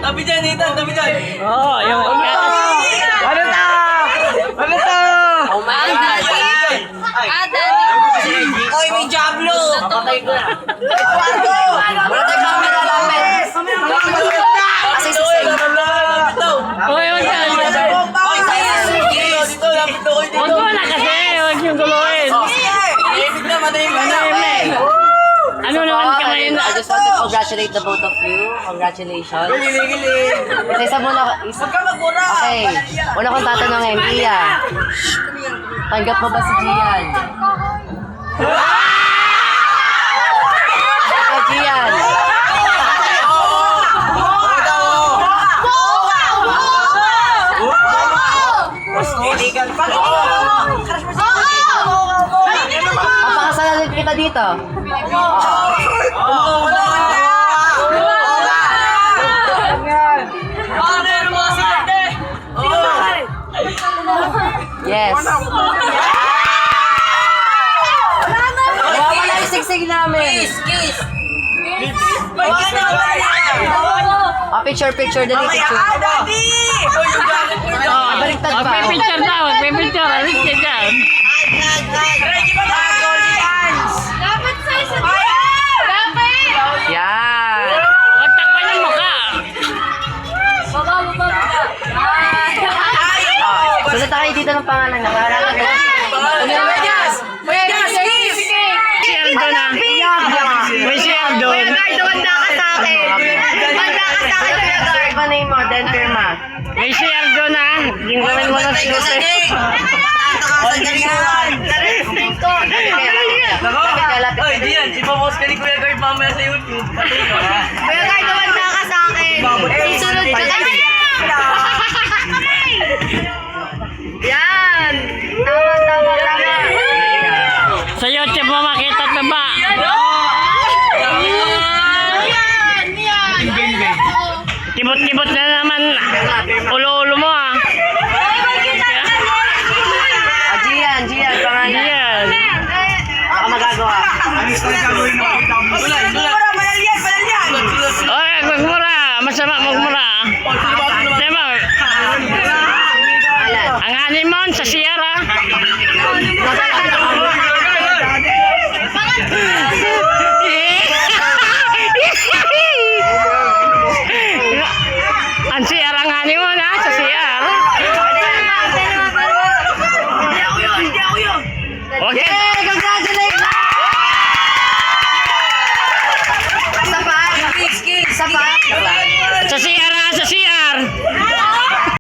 Tabi dyan, Ethan, tabi dyan. Oo, yung... Ano to? Ano to? Oh my God! Oy, may Diablo! Papatay ko na. Eduardo! Wala tayong camera lapit. Kasi si Seng. Uy, huwag ka. Oy, dito, lapit ako dito. Huwag mo na kasi. Huwag yung guluhin. Tahimik na, matahimik na. Ano naman ka ngayon? I just want to congratulate the both of you. Congratulations. Giling-giling. Isa muna. Huwag ka magmura. Okay. Una kong tatanungin, Mia. Tanggap mo ba si Gian? Ikaw, Gian. Illegal pa. Papakasalan kita dito. Yes. Wala yung sigsig namin. Kiss. Picture, dali picture. Baliktad pa. Magpipicture daw. Magpipicture. Alis ka dyan. Yan. Huwag takpan yung mukha. Sulat tayo dito ng pangalan na para Si Aldo na. May si Aldo. Serve mo name mo, then firma. May si Aldo na. Yung gawin mo na si Jose. Oy, Dian, ipapost ka ni Kuya Guard mamaya sa YouTube. Susunod ka kasi. Yan! Tama. Sa YouTube mo makita ito ba? Kibot-kibot na naman. Ulo-ulo mo ah. Gian, pangalan. Yan. Baka magagawa. Sulat. Oy, magmura. Masama magmura. Diba? Ang honeymoon sa Sierra.